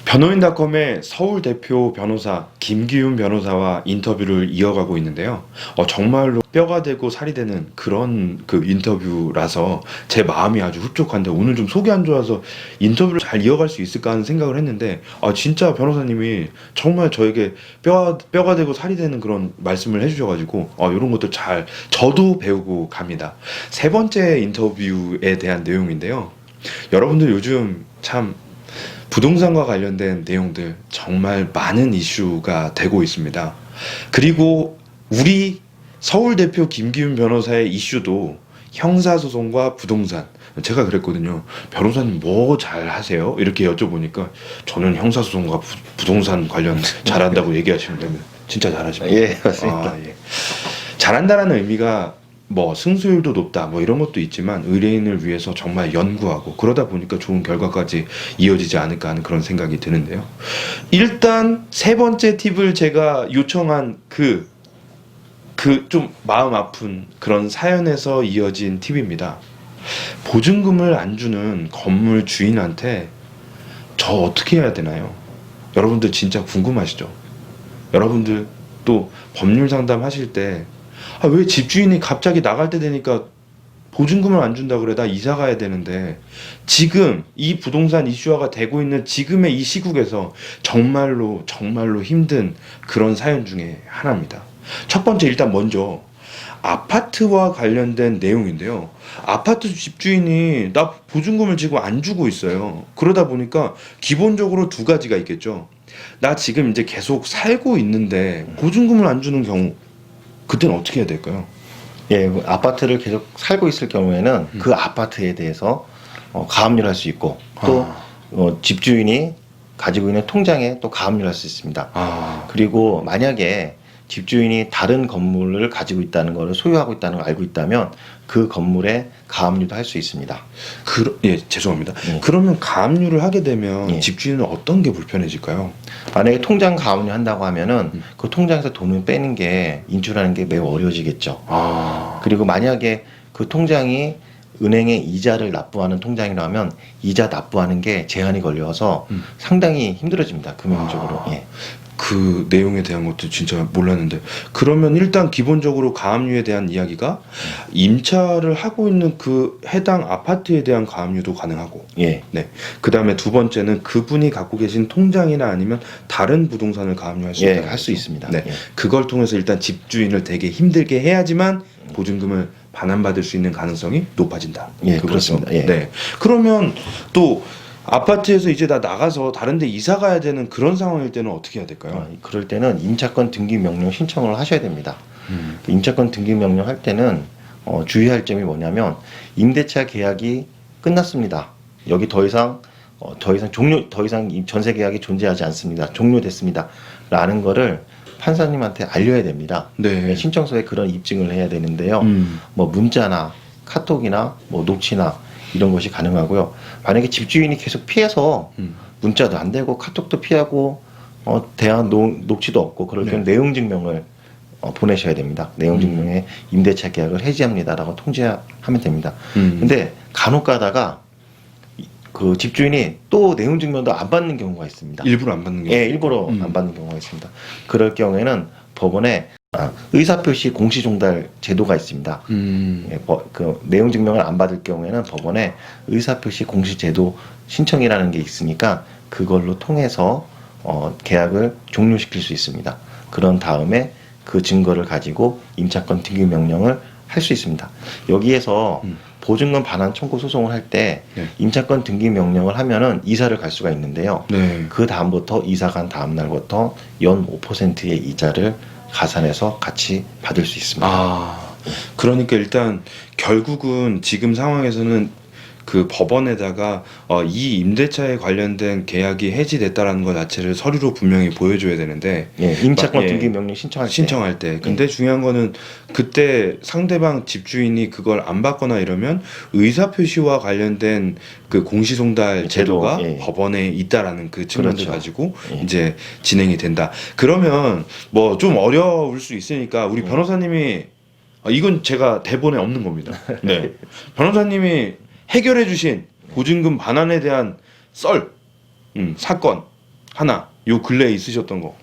변호인닷컴의 서울 대표 변호사 김기훈 변호사와 인터뷰를 이어가고 있는데요. 정말로 뼈가 되고 살이 되는 그런 그 인터뷰라서 제 마음이 아주 흡족한데 오늘 좀 속이 안 좋아서 인터뷰를 잘 이어갈 수 있을까 하는 생각을 했는데 진짜 변호사님이 정말 저에게 뼈가 되고 살이 되는 그런 말씀을 해주셔가지고 이런 것도 잘 저도 배우고 갑니다. 세 번째 인터뷰에 대한 내용인데요. 여러분들 요즘 참 부동산과 관련된 내용들 정말 많은 이슈가 되고 있습니다. 그리고 우리 서울 대표 김기훈 변호사의 이슈도 형사소송과 부동산. 제가 그랬거든요. 변호사님 뭐 잘 하세요? 이렇게 여쭤보니까 저는 형사소송과 부동산 관련 잘한다고 얘기하시면 됩니다. 진짜 잘하십니다. 예, 맞습니다. 예. 잘한다라는 의미가 뭐 승수율도 높다 뭐 이런 것도 있지만 의뢰인을 위해서 정말 연구하고 그러다 보니까 좋은 결과까지 이어지지 않을까 하는 그런 생각이 드는데요. 일단 세 번째 팁을 제가 요청한 그 좀 마음 아픈 그런 사연에서 이어진 팁입니다. 보증금을 안 주는 건물 주인한테 저 어떻게 해야 되나요? 여러분들 진짜 궁금하시죠? 여러분들 또 법률 상담 하실 때 왜 집주인이 갑자기 나갈 때 되니까 보증금을 안 준다 그래? 나 이사 가야 되는데. 지금 이 부동산 이슈화가 되고 있는 지금의 이 시국에서 정말로 힘든 그런 사연 중에 하나입니다. 첫 번째, 일단 먼저 아파트와 관련된 내용인데요. 아파트 집주인이 나 보증금을 지금 안 주고 있어요. 그러다 보니까 기본적으로 두 가지가 있겠죠. 나 지금 이제 계속 살고 있는데 보증금을 안 주는 경우, 그때는 어떻게 해야 될까요? 예, 아파트를 계속 살고 있을 경우에는 그 아파트에 대해서 가압류를 할 수 있고 또 집주인이 가지고 있는 통장에 또 가압류를 할 수 있습니다. 그리고 만약에 집주인이 다른 건물을 가지고 있다는 것을 소유하고 있다는 걸 알고 있다면 그 건물에 가압류도 할 수 있습니다. 예, 죄송합니다. 그러면 가압류를 하게 되면 예. 집주인은 어떤 게 불편해질까요? 만약에 통장 가압류 한다고 하면은 그 통장에서 돈을 빼는 게 인출하는 게 매우 어려워지겠죠. 그리고 만약에 그 통장이 은행에 이자를 납부하는 통장이라면 이자 납부하는 게 제한이 걸려서 상당히 힘들어집니다. 금융적으로. 예. 그 내용에 대한 것도 진짜 몰랐는데, 그러면 일단 기본적으로 가압류에 대한 이야기가 임차를 하고 있는 그 해당 아파트에 대한 가압류도 가능하고, 예. 네. 그 다음에 두 번째는 그분이 갖고 계신 통장이나 아니면 다른 부동산을 가압류할 수 있다. 할 수 있습니다. 네. 예. 그걸 통해서 일단 집주인을 되게 힘들게 해야지만 보증금을 반환받을 수 있는 가능성이 높아진다. 예, 그거죠? 그렇습니다. 예. 네. 그러면 또 아파트에서 이제 나 나가서 다른 데 이사 가야 되는 그런 상황일 때는 어떻게 해야 될까요? 그럴 때는 임차권 등기 명령 신청을 하셔야 됩니다. 그 임차권 등기 명령 할 때는 주의할 점이 뭐냐면 임대차 계약이 끝났습니다. 여기 더 이상 전세 계약이 존재하지 않습니다. 종료됐습니다. 라는 거를 판사님한테 알려야 됩니다. 네. 신청서에 그런 입증을 해야 되는데요. 뭐 문자나 카톡이나 뭐 녹취나 이런 것이 가능하고요. 만약에 집주인이 계속 피해서 문자도 안 되고 카톡도 피하고 대화 녹취도 없고 그럴 때는 내용 증명을 보내셔야 됩니다. 내용 증명에 임대차 계약을 해지합니다라고 통지하면 됩니다. 근데 간혹 가다가 그 집주인이 또 내용 증명도 안 받는 경우가 있습니다. 일부러 안 받는 게? 예, 일부러 안 받는 경우가 있습니다. 그럴 경우에는 법원에 의사표시 공시종달 제도가 있습니다. 예, 그 내용 증명을 안 받을 경우에는 법원에 의사표시 공시제도 신청이라는 게 있으니까 그걸로 통해서 계약을 종료시킬 수 있습니다. 그런 다음에 그 증거를 가지고 임차권 등기 명령을 할 수 있습니다. 여기에서 보증금 반환 청구 소송을 할 때 네. 임차권 등기 명령을 하면은 이사를 갈 수가 있는데요. 네. 그 다음부터 이사 간 다음 날부터 연 5%의 이자를 가산해서 같이 받을 수 있습니다. 그러니까 일단 결국은 지금 상황에서는 그 법원에다가 이 임대차에 관련된 계약이 해지됐다라는 것 자체를 서류로 분명히 보여줘야 되는데, 예, 임차권 예, 등기 명령 신청할 때. 근데 중요한 거는 그때 상대방 집주인이 그걸 안 받거나 이러면 의사표시와 관련된 그 공시송달 제도가 예. 법원에 있다라는 그 측면을 그렇죠. 가지고 예. 이제 진행이 된다. 그러면 뭐 좀 어려울 수 있으니까 우리 변호사님이 이건 제가 대본에 없는 겁니다. 네. 변호사님이 해결해 주신 보증금 반환에 대한 사건 하나 요 근래에 있으셨던 거.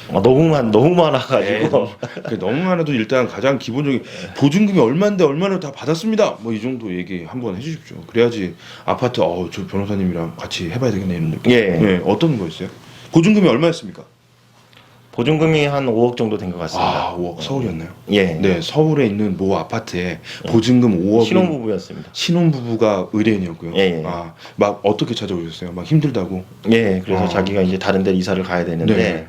너무 많아가지고 너무 많아도 일단 가장 기본적인 보증금이 얼마인데 얼마를 다 받았습니다. 뭐 이 정도 얘기 한번 해주십시오. 그래야지 아파트 저 변호사님이랑 같이 해봐야 되겠네 이런 느낌. 예. 네, 어떤 거였어요? 보증금이 얼마였습니까? 보증금이 한 5억 정도 된 것 같습니다. 5억 서울이었나요? 예. 네, 서울에 있는 모 아파트에 보증금 5억 신혼부부였습니다. 신혼부부가 의뢰인이었고요. 예. 막 어떻게 찾아오셨어요? 막 힘들다고? 예, 그래서 자기가 이제 다른 데 이사를 가야 되는데 네.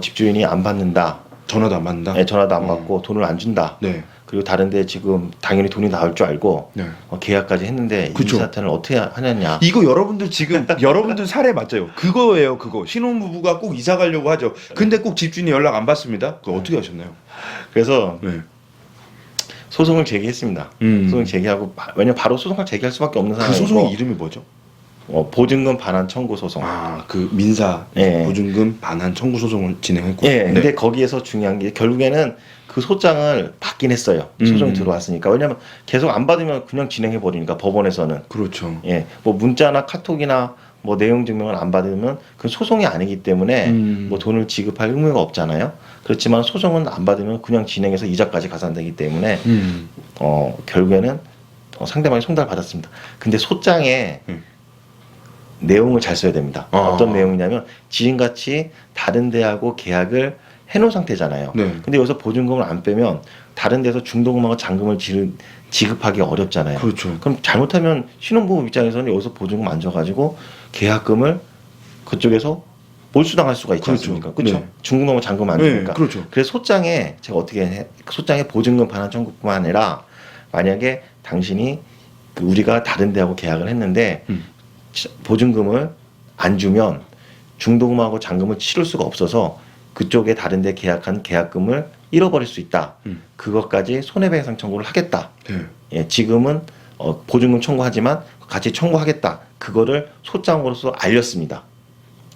집주인이 안 받는다. 전화도 안 받는다? 예, 전화도 안 받고 돈을 안 준다. 네. 그리고 다른 데 지금 당연히 돈이 나올 줄 알고 네. 계약까지 했는데 그쵸. 이 사태는 어떻게 하느냐. 이거 여러분들 지금 여러분들 사례 맞죠? 그거예요, 그거. 신혼부부가 꼭 이사 가려고 하죠. 근데 꼭 집주인이 연락 안 받습니다. 그거 어떻게 하셨나요? 그래서 네. 소송을 제기했습니다. 소송을 제기하고 왜냐면 바로 소송을 제기할 수밖에 없는 그 상황이고 소송의 이름이 뭐죠? 보증금 반환 청구 소송. 그 민사 예. 보증금 반환 청구 소송을 진행했고. 예, 네. 근데 거기에서 중요한 게 결국에는 그 소장을 받긴 했어요. 소송이 들어왔으니까. 왜냐면 계속 안 받으면 그냥 진행해 버리니까 법원에서는. 그렇죠. 예, 뭐 문자나 카톡이나 뭐 내용 증명을 안 받으면 그 소송이 아니기 때문에 뭐 돈을 지급할 의무가 없잖아요. 그렇지만 소송은 안 받으면 그냥 진행해서 이자까지 가산되기 때문에 결국에는 상대방이 송달을 받았습니다. 근데 소장에 내용을 잘 써야 됩니다. 어떤 내용이냐면 지금같이 다른 데하고 계약을 해놓은 상태잖아요. 네. 근데 여기서 보증금을 안 빼면 다른 데서 중도금하고 잔금을 지급하기 어렵잖아요. 그렇죠. 그럼 잘못하면 신혼부부 입장에서는 여기서 보증금 안 줘가지고 계약금을 그쪽에서 몰수당할 수가 있지 그렇죠. 않습니까? 그렇죠. 네. 중도금하고 잔금 안 네, 주니까. 그렇죠. 그래서 소장에 제가 어떻게 해? 소장에 보증금 반환 청구뿐만 아니라 만약에 당신이 우리가 다른 데하고 계약을 했는데 보증금을 안 주면 중도금하고 잔금을 치를 수가 없어서 그쪽에 다른 데 계약한 계약금을 잃어버릴 수 있다. 그것까지 손해배상 청구를 하겠다. 네. 예, 지금은 보증금 청구하지만 같이 청구하겠다. 그거를 소장으로서 알렸습니다.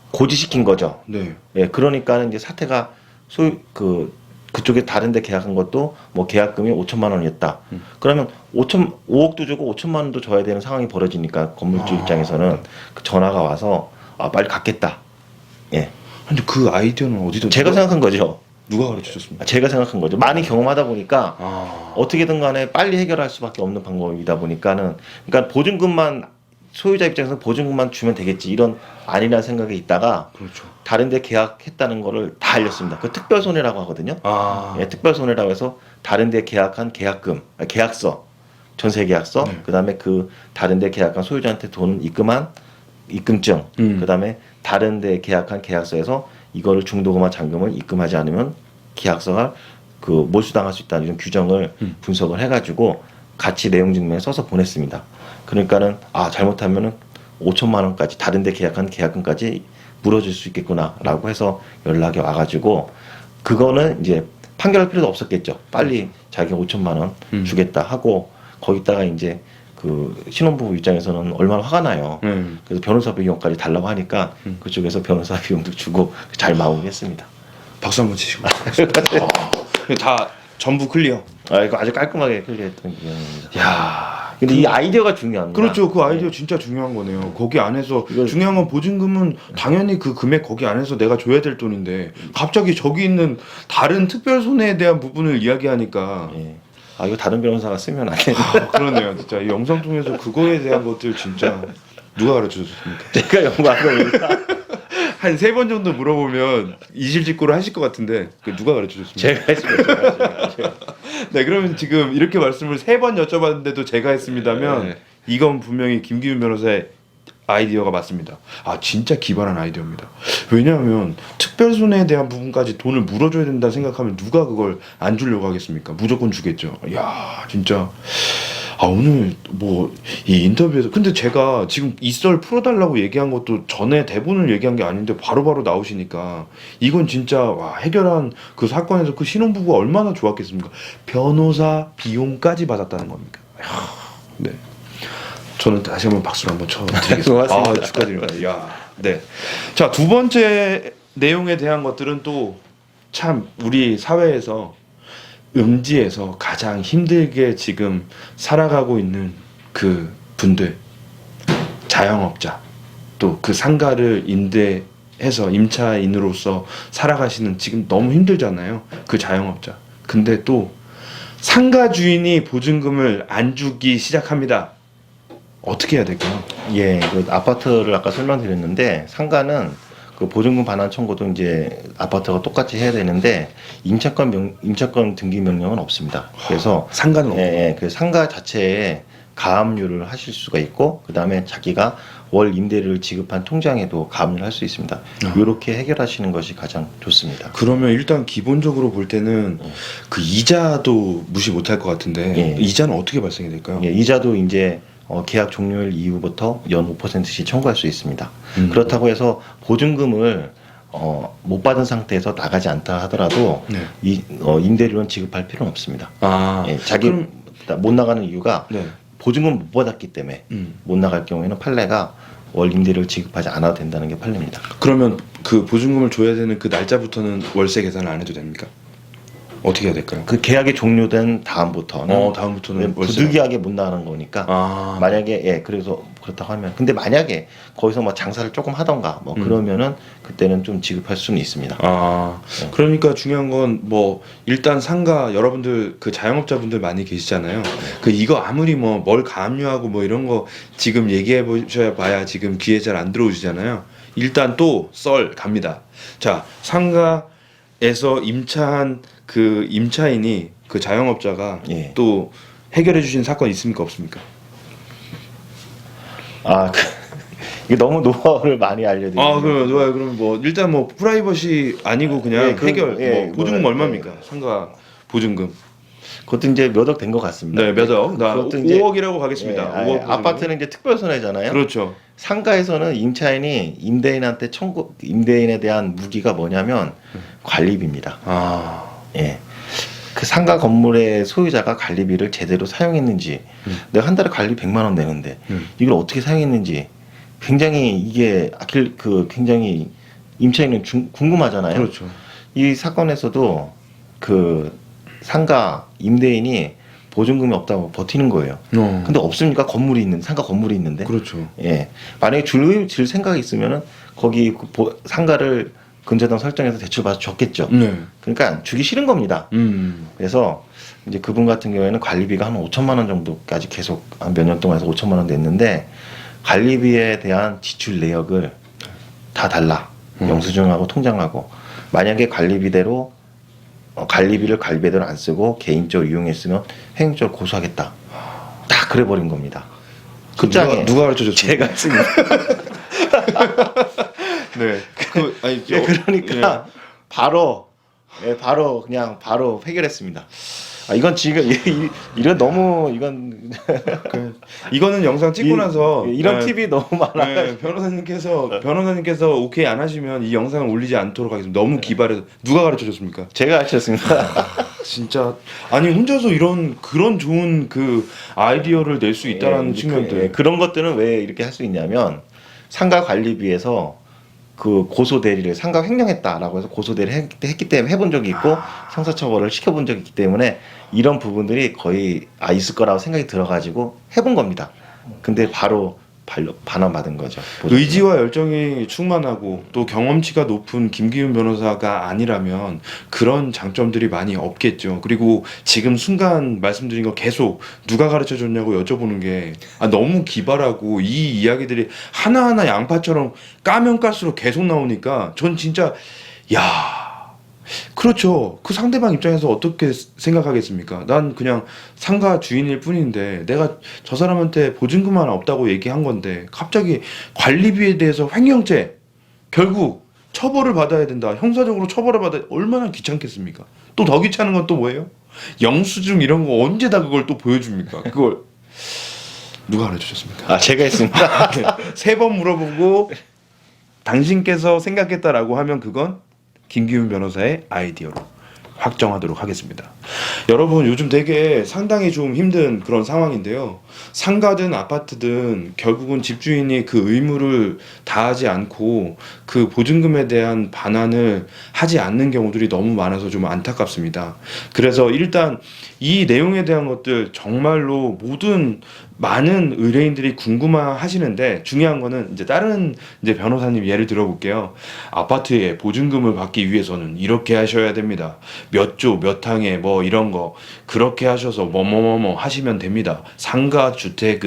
고지시킨 거죠. 네. 예, 그러니까는 이제 사태가 그쪽에 다른 데 계약한 것도 뭐 계약금이 5천만 원이었다. 그러면 5억도 주고 5천만 원도 줘야 되는 상황이 벌어지니까 건물주 입장에서는 그 전화가 와서 빨리 갚겠다. 예. 근데 그 아이디어는 어디서 제가 생각한 거죠. 누가 가르쳐 줬습니까? 제가 생각한 거죠. 많이 경험하다 보니까 아. 어떻게든 간에 빨리 해결할 수밖에 없는 방법이다 보니까는 그러니까 보증금만 소유자 입장에서 보증금만 주면 되겠지 이런 아니라는 생각이 있다가 그렇죠. 다른 데 계약했다는 거를 다 알렸습니다. 그 특별 손해라고 하거든요. 아. 예, 특별 손해라고 해서 다른 데 계약한 계약서, 전세 계약서, 네. 그다음에 그 다른 데 계약한 소유자한테 돈 입금한 입금증, 그다음에 다른 데 계약한 계약서에서 이거를 중도금화 잔금을 입금하지 않으면 계약서가 몰수당할 수 있다는 이런 규정을 분석을 해가지고 같이 내용 증명에 써서 보냈습니다. 그러니까는 잘못하면은 5천만 원까지 다른 데 계약한 계약금까지 물어줄 수 있겠구나라고 해서 연락이 와가지고 그거는 이제 판결할 필요도 없었겠죠. 빨리 자기가 5천만 원 주겠다 하고 거기다가 이제 그 신혼부부 입장에서는 얼마나 화가 나요. 그래서 변호사 비용까지 달라고 하니까 그쪽에서 변호사 비용도 주고 잘 마무리했습니다. 박수 한번 치시고. 다 전부 클리어. 이거 아주 깔끔하게 클리어했던 기억입니다. 야. 근데 이 아이디어가 중요합니다. 그렇죠. 그 아이디어 진짜 중요한 거네요. 거기 안에서 중요한 건 보증금은 당연히 그 금액 거기 안에서 내가 줘야 될 돈인데 갑자기 저기 있는 다른 특별 손해에 대한 부분을 이야기하니까 예. 이거 다른 변호사가 쓰면 안 되는데. 그러네요. 진짜 이 영상 통해서 그거에 대한 것들 진짜 누가 가르쳐 줬습니까? 제가 연구한 거니까. 한 3번 정도 물어보면 이실직고를 하실 것 같은데 누가 가르쳐 줬습니까? 제가 했습니다. 제가. 네, 그러면 지금 이렇게 말씀을 3번 여쭤봤는데도 제가 했습니다면 네. 이건 분명히 김기훈 변호사의 아이디어가 맞습니다. 진짜 기발한 아이디어입니다. 왜냐하면 특별손해에 대한 부분까지 돈을 물어줘야 된다 생각하면 누가 그걸 안 주려고 하겠습니까? 무조건 주겠죠. 이야, 진짜. 오늘 뭐 이 인터뷰에서 근데 제가 지금 이 썰 풀어달라고 얘기한 것도 전에 대본을 얘기한 게 아닌데 바로바로 나오시니까 이건 진짜 해결한 그 사건에서 그 신혼부부가 얼마나 좋았겠습니까? 변호사 비용까지 받았다는 겁니까? 네. 저는 다시 한번 박수를 한번 쳐드리겠습니다. 고맙습니다. 축하드립니다. 야, 네. 자, 두 번째 내용에 대한 것들은 또 참 우리 사회에서 음지에서 가장 힘들게 지금 살아가고 있는 그 분들, 자영업자, 또 그 상가를 임대해서 임차인으로서 살아가시는 지금 너무 힘들잖아요. 그 자영업자. 근데 또 상가 주인이 보증금을 안 주기 시작합니다. 어떻게 해야 될까요? 예, 그 아파트를 아까 설명드렸는데 상가는 그 보증금 반환 청구도 이제 아파트가 똑같이 해야 되는데 임차권 등기 명령은 없습니다. 그래서 상가는 없고. 예, 그 상가 자체에 가압류를 하실 수가 있고 그 다음에 자기가 월 임대료를 지급한 통장에도 가압류를 할 수 있습니다. 이렇게 해결하시는 것이 가장 좋습니다. 그러면 일단 기본적으로 볼 때는 그 이자도 무시 못할 것 같은데 예. 이자는 어떻게 발생이 될까요? 예, 이자도 이제 계약 종료일 이후부터 연 5%씩 청구할 수 있습니다. 그렇다고 해서 보증금을 못 받은 상태에서 나가지 않다 하더라도 네. 임대료는 지급할 필요는 없습니다. 아, 예, 자기 그럼- 못 나가는 이유가 네. 보증금 못 받았기 때문에 못 나갈 경우에는 판례가 월 임대료를 지급하지 않아도 된다는 게 판례입니다. 그러면 그 보증금을 줘야 되는 그 날짜부터는 월세 계산을 안 해도 됩니까? 어떻게 해야 될까요? 그 계약이 종료된 다음부터는 다음부터는 부득이하게 못 나가는 거니까 아, 만약에 예 그래서 그렇다고 하면 근데 만약에 거기서 뭐 장사를 조금 하던가 뭐 그러면은 그때는 좀 지급할 수는 있습니다. 아, 그러니까 중요한 건 뭐 일단 상가 여러분들 그 자영업자분들 많이 계시잖아요. 그 이거 아무리 뭐 뭘 가압류하고 뭐 이런 거 지금 얘기해 보셔야 봐야 지금 귀에 잘 안 들어오시잖아요. 일단 또 썰 갑니다. 자, 상가에서 임차한 그 임차인이 그 자영업자가 예. 또 해결해 주신 사건 있습니까 없습니까? 이게 너무 노하우를 많이 알려드리는. 아, 그럼 뭐 일단 뭐 프라이버시 아니고 그냥 예, 그- 해결 예, 뭐 보증금 뭐, 얼마입니까? 상가 보증금. 그것도 이제 몇 억 된 것 같습니다. 네, 몇 억? 나 그것도 이제- 5억이라고 가겠습니다. 예, 5억 보증금. 아파트는 이제 특별 손해잖아요. 그렇죠. 상가에서는 임차인이 임대인에 대한 무기가 뭐냐면 관리비입니다. 아, 예. 그 상가 건물의 소유자가 관리비를 제대로 사용했는지, 내가 한 달에 관리 100만 원 내는데 이걸 어떻게 사용했는지 굉장히 이게 굉장히 임차인은 궁금하잖아요. 그렇죠. 이 사건에서도 그 상가 임대인이 보증금이 없다고 버티는 거예요. 근데 없으니까 상가 건물이 있는데. 그렇죠. 예. 만약에 줄 생각이 있으면은 거기 상가를 근저당 설정해서 대출 받아 줬겠죠. 네. 그러니까 주기 싫은 겁니다. 그래서 이제 그분 같은 경우에는 관리비가 한 5천만 원 정도까지 계속 한 몇 년 동안 해서 5천만 원 냈는데 관리비에 대한 지출 내역을 다 달라. 영수증하고 통장하고 만약에 관리비대로 관리비를 관리비대로 안 쓰고 개인적으로 이용했으면 행정적으로 고소하겠다. 딱 그래버린 겁니다. 끝장에 누가 가르쳐 줬어요? 제가 했습니다. 네. 아니, 예, 그러니까 바로 그냥 바로 해결했습니다. 이건 지금 이런 너무 이건 이거는 영상 찍고 나서 이런 네, 팁이 너무 많아요. 네, 변호사님께서 오케이 안 하시면 이 영상을 올리지 않도록 하겠습니다. 너무 기발해서 누가 가르쳐 줬습니까? 제가 하셨습니다. 진짜 아니 혼자서 그런 좋은 그 아이디어를 낼 수 있다라는 측면들. 그런 것들은 왜 이렇게 할 수 있냐면 상가 관리비에서 그 고소 대리를 상가 횡령했다라고 해서 고소 대리를 했기 때문에 해본 적이 있고 형사처벌을 시켜본 적이 있기 때문에 이런 부분들이 거의 있을 거라고 생각이 들어가지고 해본 겁니다. 근데 바로 반환받은 거죠. 의지와 열정이 충만하고 또 경험치가 높은 김기훈 변호사가 아니라면 그런 장점들이 많이 없겠죠. 그리고 지금 순간 말씀드린 거 계속 누가 가르쳐 줬냐고 여쭤보는 게 너무 기발하고 이 이야기들이 하나하나 양파처럼 까면 깔수록 계속 나오니까 전 진짜 야 그렇죠. 그 상대방 입장에서 어떻게 생각하겠습니까? 난 그냥 상가 주인일 뿐인데 내가 저 사람한테 보증금 하나 없다고 얘기한 건데 갑자기 관리비에 대해서 횡령죄 결국 처벌을 받아야 된다. 형사적으로 처벌을 받아야 얼마나 귀찮겠습니까? 또 더 귀찮은 건 또 뭐예요? 영수증 이런 거 언제 다 그걸 또 보여줍니까? 그걸 누가 알려주셨습니까? 제가 했습니다. 3번 물어보고 당신께서 생각했다라고 하면 그건 김기훈 변호사의 아이디어로 확정하도록 하겠습니다. 여러분, 요즘 되게 상당히 좀 힘든 그런 상황인데요. 상가든 아파트든 결국은 집주인이 그 의무를 다하지 않고 그 보증금에 대한 반환을 하지 않는 경우들이 너무 많아서 좀 안타깝습니다. 그래서 일단 이 내용에 대한 것들 정말로 많은 의뢰인들이 궁금해하시는데, 중요한 거는 이제 다른 이제 변호사님 예를 들어볼게요. 아파트에 보증금을 받기 위해서는 이렇게 하셔야 됩니다. 몇 조, 몇 항에 뭐 이런 거 그렇게 하셔서 뭐뭐뭐뭐 하시면 됩니다. 상가주택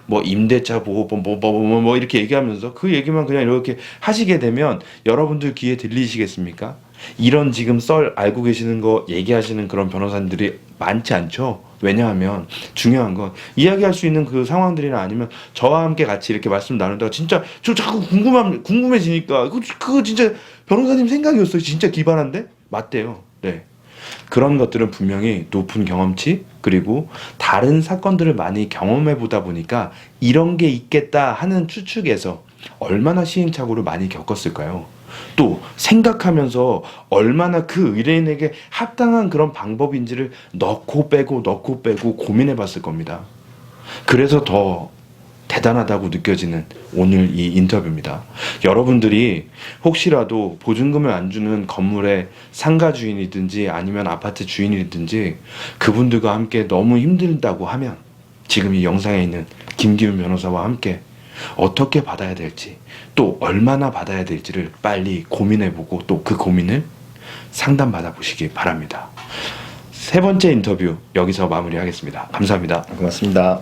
뭐 임대차 보호법 뭐 이렇게 얘기하면서 그 얘기만 그냥 이렇게 하시게 되면 여러분들 귀에 들리시겠습니까? 이런 지금 썰 알고 계시는 거 얘기하시는 그런 변호사님들이 많지 않죠. 왜냐하면 중요한 건 이야기할 수 있는 그 상황들이나 아니면 저와 함께 같이 이렇게 말씀 나누다가 진짜 저 자꾸 궁금해지니까 그거 진짜 변호사님 생각이었어요. 진짜 기발한데? 맞대요. 네. 그런 것들은 분명히 높은 경험치, 그리고 다른 사건들을 많이 경험해 보다 보니까 이런 게 있겠다 하는 추측에서 얼마나 시행착오를 많이 겪었을까요? 또 생각하면서 얼마나 그 의뢰인에게 합당한 그런 방법인지를 넣고 빼고 고민해 봤을 겁니다. 그래서 더 대단하다고 느껴지는 오늘 이 인터뷰입니다. 여러분들이 혹시라도 보증금을 안 주는 건물의 상가 주인이든지 아니면 아파트 주인이든지 그분들과 함께 너무 힘들다고 하면 지금 이 영상에 있는 김기훈 변호사와 함께 어떻게 받아야 될지, 또 얼마나 받아야 될지를 빨리 고민해보고 또 그 고민을 상담받아 보시기 바랍니다. 세 번째 인터뷰 여기서 마무리하겠습니다. 감사합니다. 고맙습니다.